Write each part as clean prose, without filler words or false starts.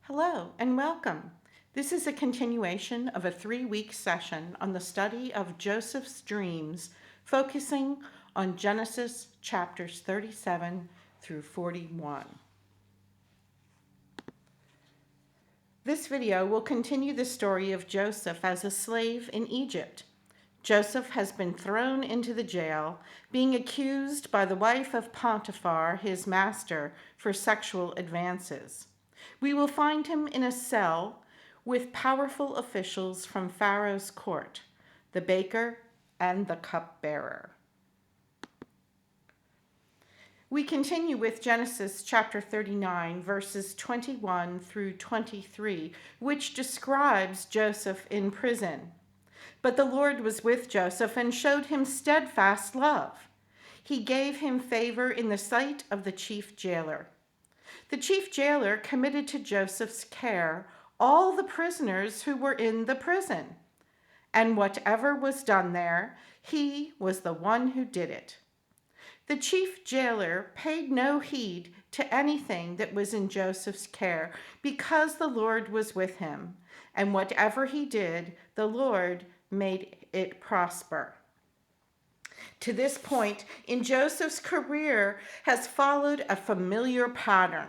Hello and welcome. This is a continuation of a 3-week session on the study of Joseph's dreams, focusing on Genesis chapters 37 through 41. This video will continue the story of Joseph as a slave in Egypt. Joseph has been thrown into the jail, being accused by the wife of Potiphar, his master, for sexual advances. We will find him in a cell with powerful officials from Pharaoh's court, the baker and the cupbearer. We continue with Genesis chapter 39, verses 21 through 23, which describes Joseph in prison. But the Lord was with Joseph and showed him steadfast love. He gave him favor in the sight of the chief jailer. The chief jailer committed to Joseph's care all the prisoners who were in the prison, and whatever was done there, he was the one who did it. The chief jailer paid no heed to anything that was in Joseph's care, because the Lord was with him, and whatever he did, the Lord made it prosper. To this point in Joseph's career has followed a familiar pattern.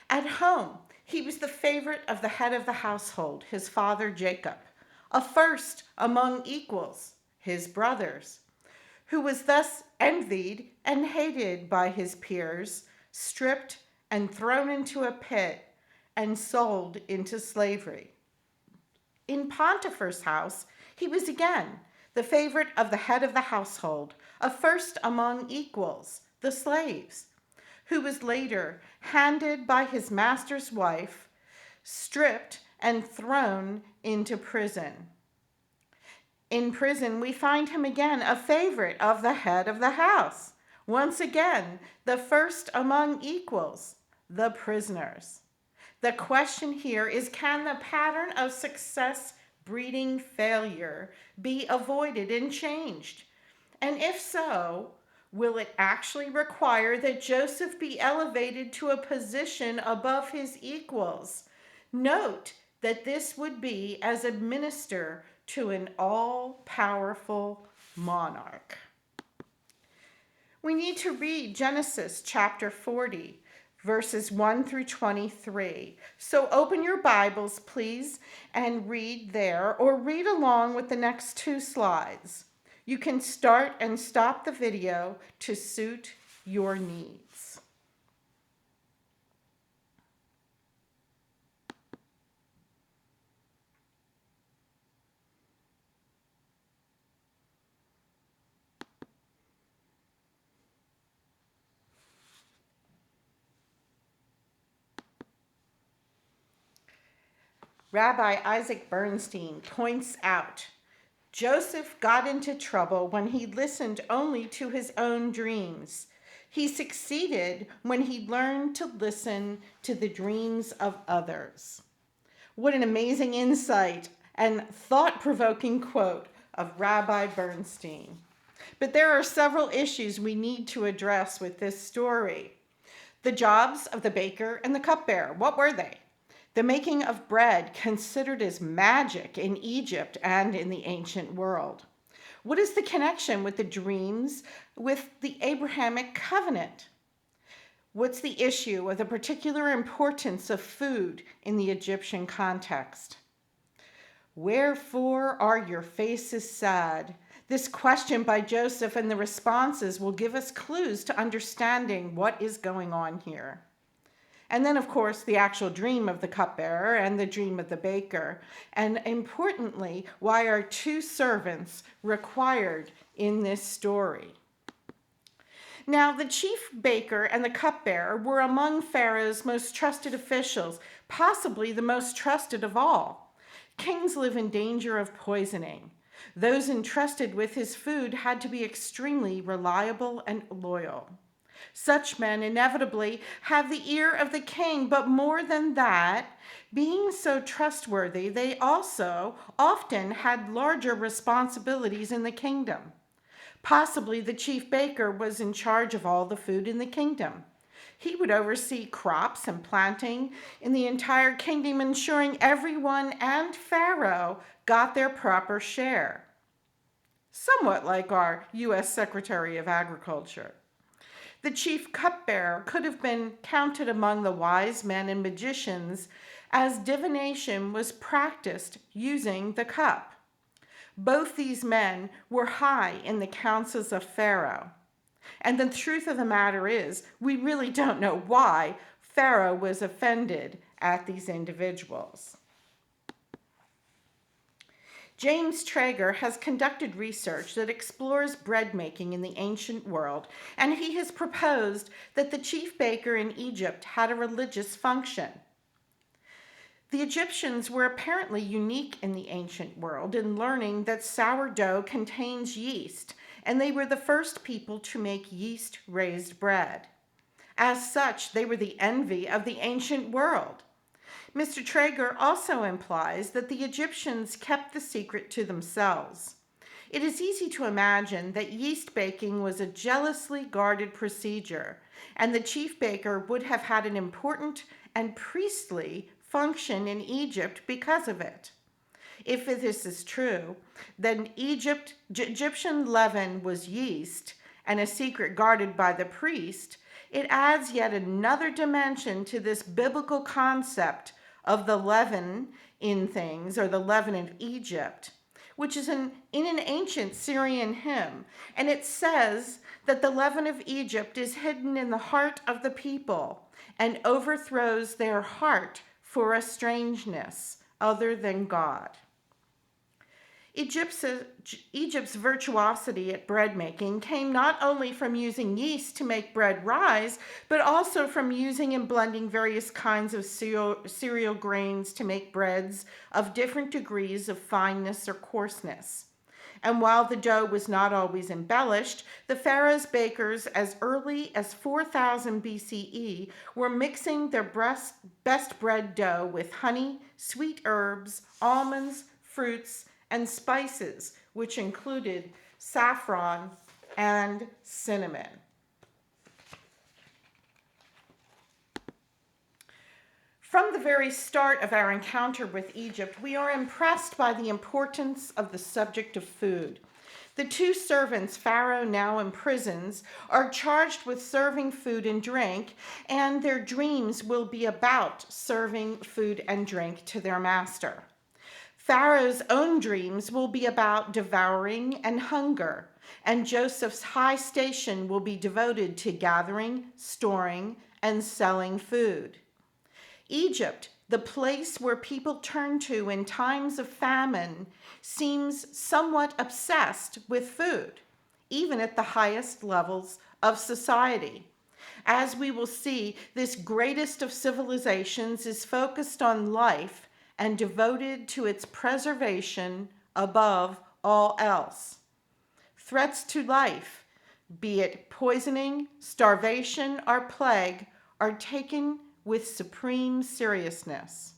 At home, he was the favorite of the head of the household, his father Jacob, a first among equals, his brothers, who was thus envied and hated by his peers, stripped and thrown into a pit and sold into slavery. In Potiphar's house, he was again the favorite of the head of the household, a first among equals, the slaves, who was later handed by his master's wife, stripped and thrown into prison. In prison, we find him again a favorite of the head of the house, once again the first among equals, the prisoners. The question here is, can the pattern of success breeding failure be avoided and changed? And if so, will it actually require that Joseph be elevated to a position above his equals? Note that this would be as a minister to an all-powerful monarch. We need to read Genesis chapter 40, verses 1 through 23. So open your Bibles, please, and read there, or read along with the next 2 slides. You can start and stop the video to suit your needs. Rabbi Isaac Bernstein points out, Joseph got into trouble when he listened only to his own dreams. He succeeded when he learned to listen to the dreams of others. What an amazing insight and thought-provoking quote of Rabbi Bernstein. But there are several issues we need to address with this story. The jobs of the baker and the cupbearer, what were they? The making of bread, considered as magic in Egypt and in the ancient world. What is the connection with the dreams with the Abrahamic covenant? What's the issue of the particular importance of food in the Egyptian context? Wherefore are your faces sad? This question by Joseph and the responses will give us clues to understanding what is going on here. And then, of course, the actual dream of the cupbearer and the dream of the baker. And importantly, why are 2 servants required in this story? Now, the chief baker and the cupbearer were among Pharaoh's most trusted officials, possibly the most trusted of all. Kings live in danger of poisoning. Those entrusted with his food had to be extremely reliable and loyal. Such men inevitably have the ear of the king, but more than that, being so trustworthy, they also often had larger responsibilities in the kingdom. Possibly the chief baker was in charge of all the food in the kingdom. He would oversee crops and planting in the entire kingdom, ensuring everyone and Pharaoh got their proper share. Somewhat like our U.S. Secretary of Agriculture. The chief cupbearer could have been counted among the wise men and magicians, as divination was practiced using the cup. Both these men were high in the councils of Pharaoh. And the truth of the matter is, we really don't know why Pharaoh was offended at these individuals. James Traeger has conducted research that explores bread making in the ancient world, and he has proposed that the chief baker in Egypt had a religious function. The Egyptians were apparently unique in the ancient world in learning that sourdough contains yeast, and they were the first people to make yeast-raised bread. As such, they were the envy of the ancient world. Mr. Traeger also implies that the Egyptians kept the secret to themselves. It is easy to imagine that yeast baking was a jealously guarded procedure, and the chief baker would have had an important and priestly function in Egypt because of it. If this is true, then Egyptian leaven was yeast and a secret guarded by the priest. It adds yet another dimension to this biblical concept of the leaven in things, or the leaven of Egypt, which is in an ancient Syrian hymn. And it says that the leaven of Egypt is hidden in the heart of the people and overthrows their heart for a strangeness other than God. Egypt's virtuosity at bread making came not only from using yeast to make bread rise, but also from using and blending various kinds of cereal grains to make breads of different degrees of fineness or coarseness. And while the dough was not always embellished, the Pharaoh's bakers, as early as 4000 BCE, were mixing their best bread dough with honey, sweet herbs, almonds, fruits, and spices, which included saffron and cinnamon. From the very start of our encounter with Egypt, we are impressed by the importance of the subject of food. The two servants Pharaoh now imprisons are charged with serving food and drink, and their dreams will be about serving food and drink to their master. Pharaoh's own dreams will be about devouring and hunger, and Joseph's high station will be devoted to gathering, storing, and selling food. Egypt, the place where people turn to in times of famine, seems somewhat obsessed with food, even at the highest levels of society. As we will see, this greatest of civilizations is focused on life and devoted to its preservation above all else. Threats to life, be it poisoning, starvation, or plague, are taken with supreme seriousness.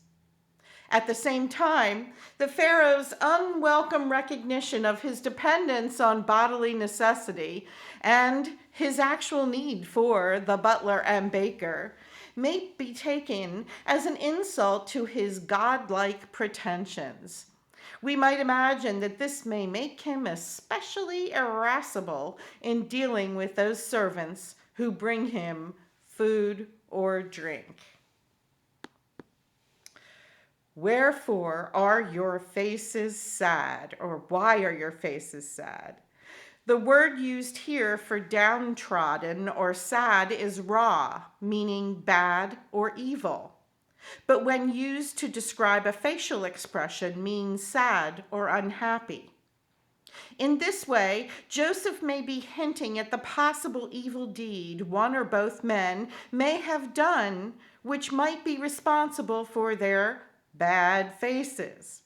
At the same time, the Pharaoh's unwelcome recognition of his dependence on bodily necessity and his actual need for the butler and baker may be taken as an insult to his godlike pretensions. We might imagine that this may make him especially irascible in dealing with those servants who bring him food or drink. Wherefore are your faces sad, or why are your faces sad? The word used here for downtrodden or sad is ra, meaning bad or evil. But when used to describe a facial expression, means sad or unhappy. In this way, Joseph may be hinting at the possible evil deed one or both men may have done, which might be responsible for their bad faces.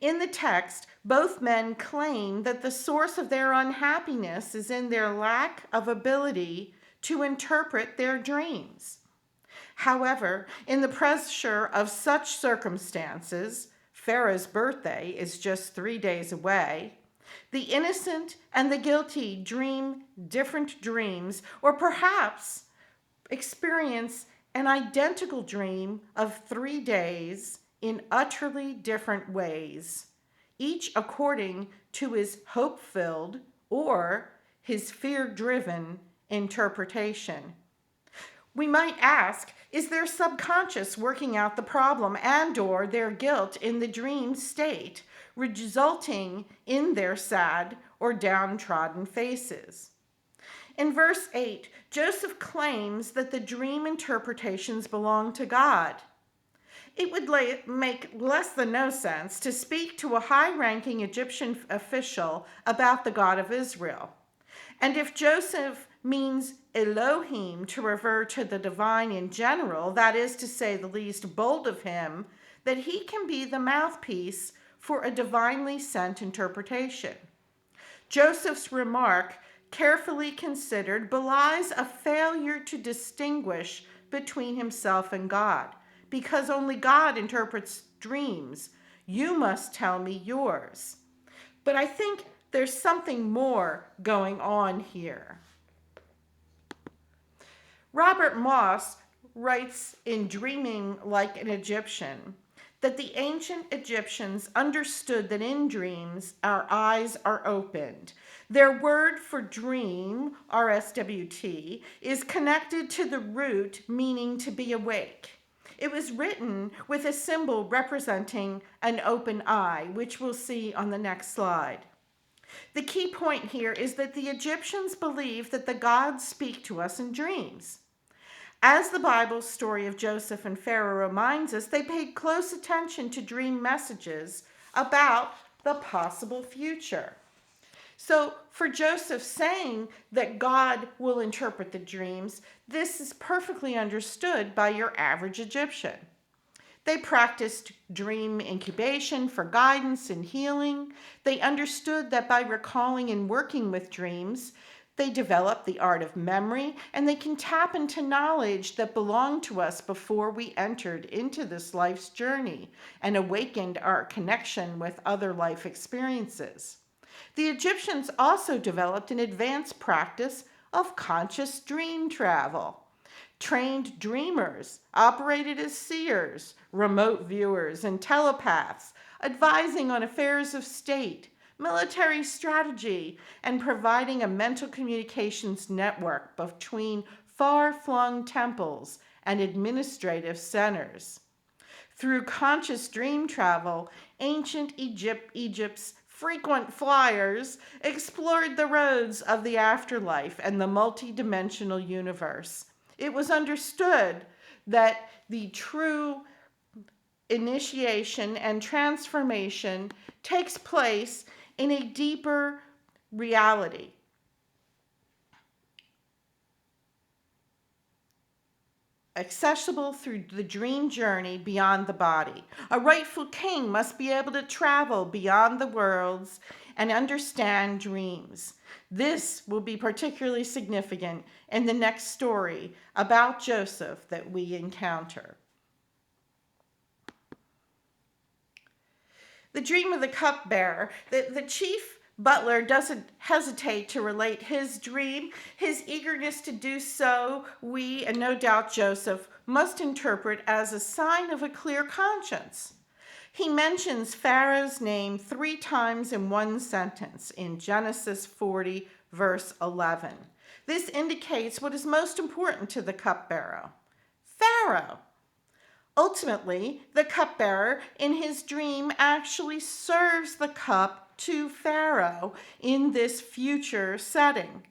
In the text, both men claim that the source of their unhappiness is in their lack of ability to interpret their dreams. However, in the pressure of such circumstances, Pharaoh's birthday is just 3 days away, the innocent and the guilty dream different dreams, or perhaps experience an identical dream of 3 days in utterly different ways, each according to his hope-filled or his fear-driven interpretation. We might ask, is their subconscious working out the problem and/or their guilt in the dream state, resulting in their sad or downtrodden faces? In verse 8, Joseph claims that the dream interpretations belong to God. It would make less than no sense to speak to a high-ranking Egyptian official about the God of Israel. And if Joseph means Elohim to refer to the divine in general, that is to say the least bold of him, that he can be the mouthpiece for a divinely sent interpretation. Joseph's remark, carefully considered, belies a failure to distinguish between himself and God, because only God interprets dreams. You must tell me yours. But I think there's something more going on here. Robert Moss writes in Dreaming Like an Egyptian that the ancient Egyptians understood that in dreams our eyes are opened. Their word for dream, RSWT, is connected to the root meaning to be awake. It was written with a symbol representing an open eye, which we'll see on the next slide. The key point here is that the Egyptians believed that the gods speak to us in dreams. As the Bible's story of Joseph and Pharaoh reminds us, they paid close attention to dream messages about the possible future. So for Joseph saying that God will interpret the dreams, this is perfectly understood by your average Egyptian. They practiced dream incubation for guidance and healing. They understood that by recalling and working with dreams, they developed the art of memory, and they can tap into knowledge that belonged to us before we entered into this life's journey and awakened our connection with other life experiences. The Egyptians also developed an advanced practice of conscious dream travel. Trained dreamers operated as seers, remote viewers, and telepaths, advising on affairs of state, military strategy, and providing a mental communications network between far-flung temples and administrative centers. Through conscious dream travel, ancient Egypt's frequent flyers explored the roads of the afterlife and the multidimensional universe. It was understood that the true initiation and transformation takes place in a deeper reality. Accessible through the dream journey beyond the body. A rightful king must be able to travel beyond the worlds and understand dreams. This will be particularly significant in the next story about Joseph that we encounter. The dream of the cupbearer. The chief butler doesn't hesitate to relate his dream. His eagerness to do so, we, and no doubt Joseph, must interpret as a sign of a clear conscience. He mentions Pharaoh's name 3 times in one sentence in Genesis 40, verse 11. This indicates what is most important to the cupbearer: Pharaoh. Ultimately, the cupbearer in his dream actually serves the cup to Pharaoh in this future setting.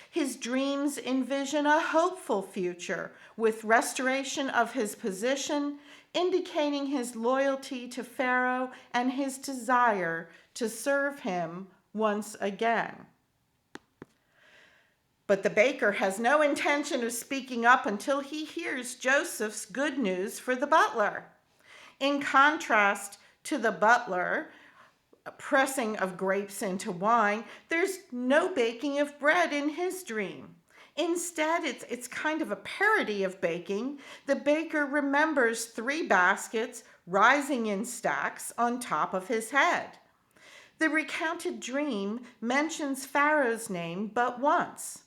His dreams envision a hopeful future with restoration of his position, indicating his loyalty to Pharaoh and his desire to serve him once again. But the baker has no intention of speaking up until he hears Joseph's good news for the butler. In contrast to the butler pressing of grapes into wine, there's no baking of bread in his dream. Instead, it's kind of a parody of baking. The baker remembers 3 baskets rising in stacks on top of his head. The recounted dream mentions Pharaoh's name but once.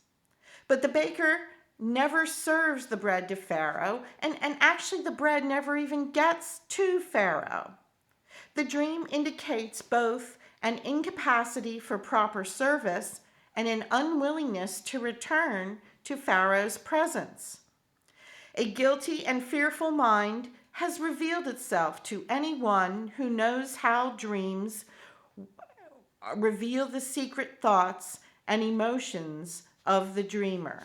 But the baker never serves the bread to Pharaoh, and actually the bread never even gets to Pharaoh. The dream indicates both an incapacity for proper service and an unwillingness to return to Pharaoh's presence. A guilty and fearful mind has revealed itself to anyone who knows how dreams reveal the secret thoughts and emotions of the dreamer.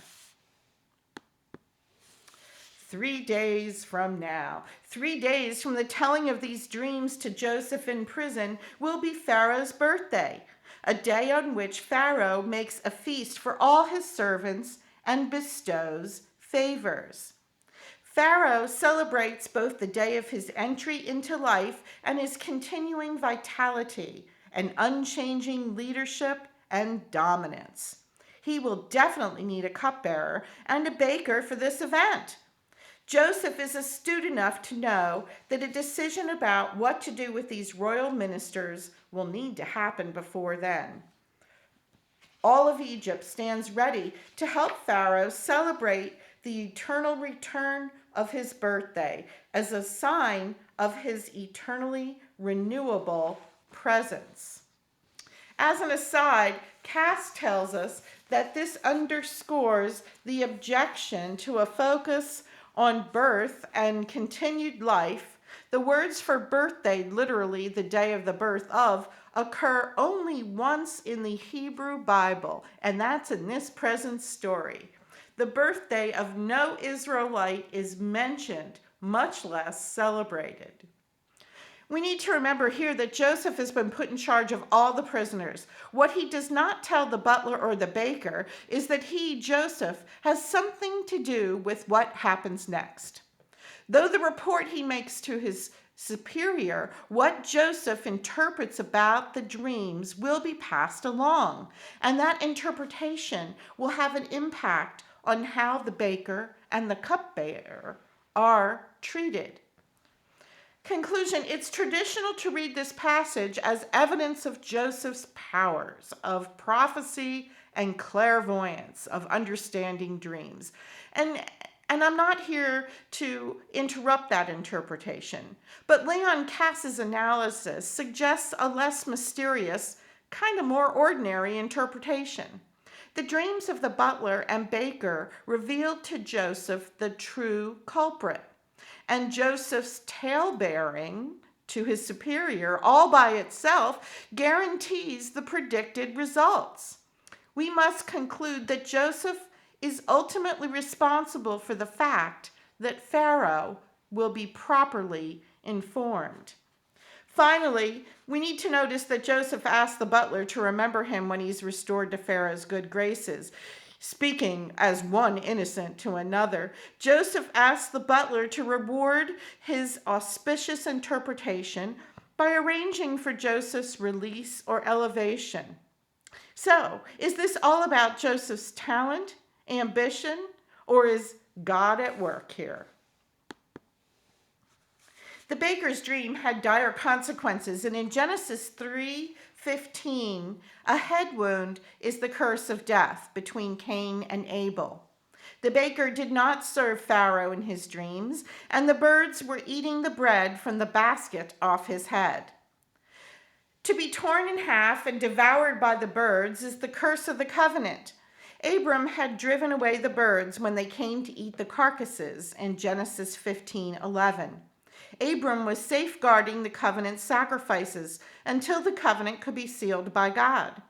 3 days from now, 3 days from the telling of these dreams to Joseph in prison, will be Pharaoh's birthday, a day on which Pharaoh makes a feast for all his servants and bestows favors. Pharaoh celebrates both the day of his entry into life and his continuing vitality and unchanging leadership and dominance. He will definitely need a cupbearer and a baker for this event. Joseph is astute enough to know that a decision about what to do with these royal ministers will need to happen before then. All of Egypt stands ready to help Pharaoh celebrate the eternal return of his birthday as a sign of his eternally renewable presence. As an aside, Cass tells us that this underscores the objection to a focus on birth and continued life. The words for birthday, literally the day of the birth of, occur only once in the Hebrew Bible, and that's in this present story. The birthday of no Israelite is mentioned, much less celebrated. We need to remember here that Joseph has been put in charge of all the prisoners. What he does not tell the butler or the baker is that he, Joseph, has something to do with what happens next. Though the report he makes to his superior, what Joseph interprets about the dreams will be passed along, and that interpretation will have an impact on how the baker and the cupbearer are treated. Conclusion: it's traditional to read this passage as evidence of Joseph's powers of prophecy and clairvoyance, of understanding dreams. And I'm not here to interrupt that interpretation, but Leon Cass's analysis suggests a less mysterious, kind of more ordinary interpretation. The dreams of the butler and baker revealed to Joseph the true culprit, and Joseph's talebearing to his superior all by itself guarantees the predicted results. We must conclude that Joseph is ultimately responsible for the fact that Pharaoh will be properly informed. Finally, we need to notice that Joseph asked the butler to remember him when he's restored to Pharaoh's good graces. Speaking as one innocent to another, Joseph asked the butler to reward his auspicious interpretation by arranging for Joseph's release or elevation. So, is this all about Joseph's talent, ambition, or is God at work here? The baker's dream had dire consequences, and in Genesis 3:15, a head wound is the curse of death between Cain and Abel. The baker did not serve Pharaoh in his dreams, and the birds were eating the bread from the basket off his head. To be torn in half and devoured by the birds is the curse of the covenant. Abram had driven away the birds when they came to eat the carcasses in Genesis 15:11. Abram was safeguarding the covenant sacrifices until the covenant could be sealed by God.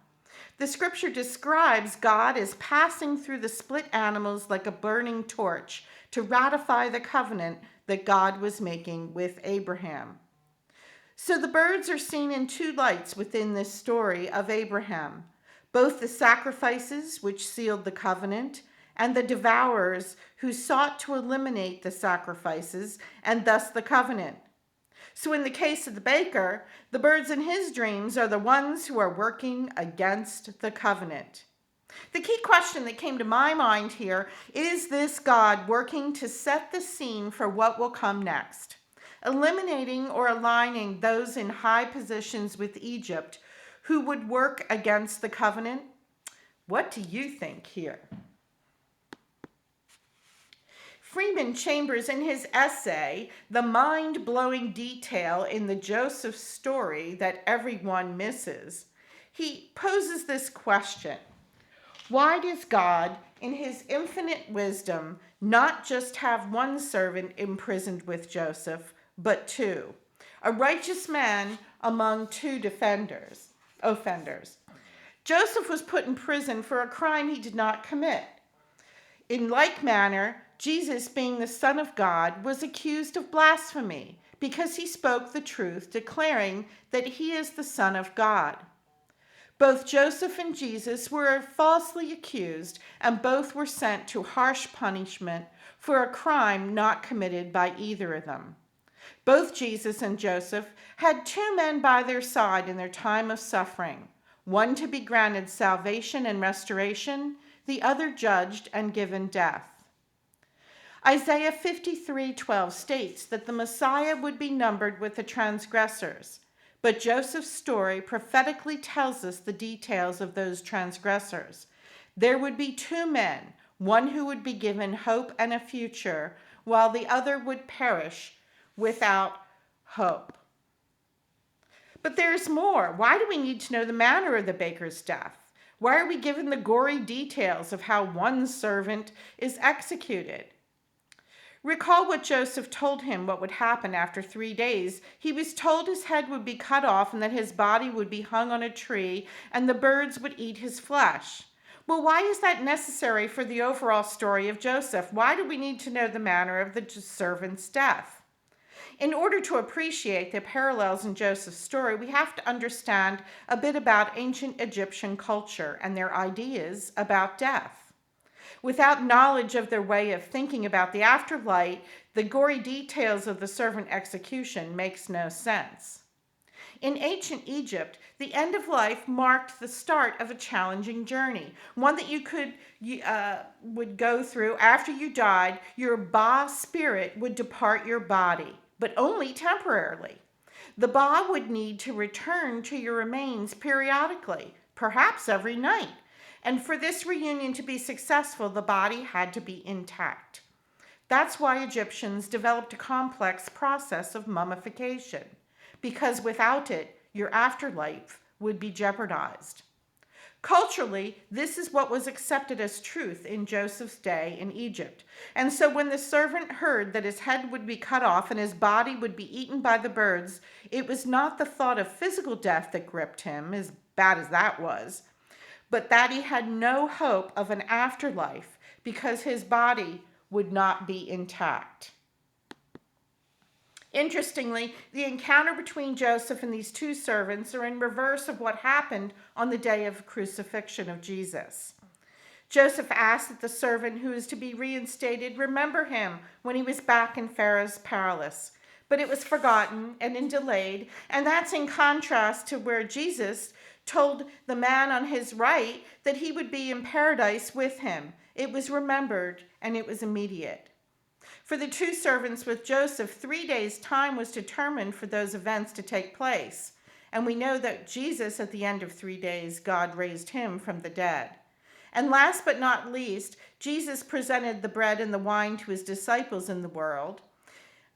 The scripture describes God as passing through the split animals like a burning torch to ratify the covenant that God was making with Abraham. So the birds are seen in two lights within this story of Abraham: both the sacrifices which sealed the covenant and the devourers who sought to eliminate the sacrifices and thus the covenant. So in the case of the baker, the birds in his dreams are the ones who are working against the covenant. The key question that came to my mind here: is this God working to set the scene for what will come next, eliminating or aligning those in high positions with Egypt who would work against the covenant? What do you think here? Freeman Chambers, in his essay, The Mind-Blowing Detail in the Joseph Story That Everyone Misses, he poses this question: why does God, in his infinite wisdom, not just have one servant imprisoned with Joseph, but two? A righteous man among two offenders. Joseph was put in prison for a crime he did not commit. In like manner, Jesus, being the Son of God, was accused of blasphemy because he spoke the truth, declaring that he is the Son of God. Both Joseph and Jesus were falsely accused, and both were sent to harsh punishment for a crime not committed by either of them. Both Jesus and Joseph had two men by their side in their time of suffering, one to be granted salvation and restoration, the other judged and given death. Isaiah 53:12 states that the Messiah would be numbered with the transgressors, but Joseph's story prophetically tells us the details of those transgressors. There would be two men, one who would be given hope and a future, while the other would perish without hope. But there's more. Why do we need to know the manner of the baker's death? Why are we given the gory details of how one servant is executed? Recall what Joseph told him what would happen after 3 days. He was told his head would be cut off and that his body would be hung on a tree and the birds would eat his flesh. Well, why is that necessary for the overall story of Joseph? Why do we need to know the manner of the servant's death? In order to appreciate the parallels in Joseph's story, we have to understand a bit about ancient Egyptian culture and their ideas about death. Without knowledge of their way of thinking about the afterlife, the gory details of the servant execution makes no sense. In ancient Egypt, the end of life marked the start of a challenging journey, one that you would go through after you died. Your Ba spirit would depart your body, but only temporarily. The Ba would need to return to your remains periodically, perhaps every night. And for this reunion to be successful, the body had to be intact. That's why Egyptians developed a complex process of mummification, because without it, your afterlife would be jeopardized. Culturally, this is what was accepted as truth in Joseph's day in Egypt. And so when the servant heard that his head would be cut off and his body would be eaten by the birds, it was not the thought of physical death that gripped him, as bad as that was, but that he had no hope of an afterlife because his body would not be intact. Interestingly, the encounter between Joseph and these two servants are in reverse of what happened on the day of crucifixion of Jesus. Joseph asked that the servant who is to be reinstated remember him when he was back in Pharaoh's palace, but it was forgotten and delayed, and that's in contrast to where Jesus told the man on his right that he would be in paradise with him. It was remembered and it was immediate. For the two servants with Joseph, 3 days' time was determined for those events to take place. And we know that Jesus, at the end of 3 days, God raised him from the dead. And last but not least, Jesus presented the bread and the wine to his disciples in the world.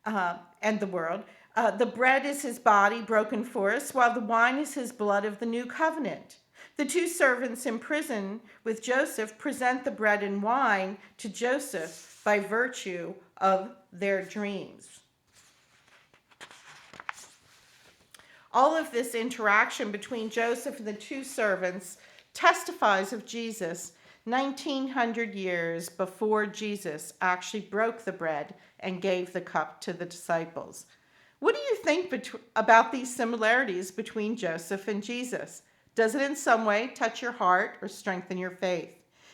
The bread is his body broken for us, while the wine is his blood of the new covenant. The two servants in prison with Joseph present the bread and wine to Joseph by virtue of their dreams. All of this interaction between Joseph and the two servants testifies of Jesus 1900 years before Jesus actually broke the bread and gave the cup to the disciples. What do you think about these similarities between Joseph and Jesus? Does it in some way touch your heart or strengthen your faith?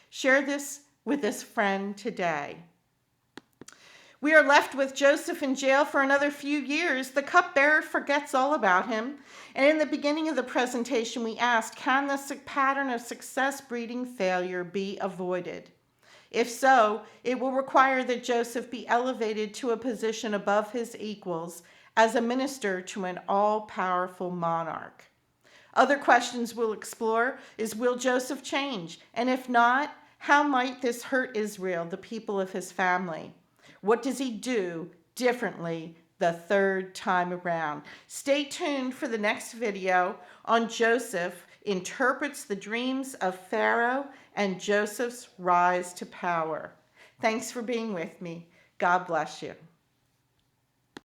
Share this with this friend today. We are left with Joseph in jail for another few years. The cupbearer forgets all about him. And in the beginning of the presentation, we asked, can the pattern of success breeding failure be avoided? If so, it will require that Joseph be elevated to a position above his equals as a minister to an all-powerful monarch. Other questions we'll explore is, will Joseph change? And if not, how might this hurt Israel, the people of his family? What does he do differently the third time around? Stay tuned for the next video on Joseph interprets the dreams of Pharaoh and Joseph's rise to power. Thanks for being with me. God bless you.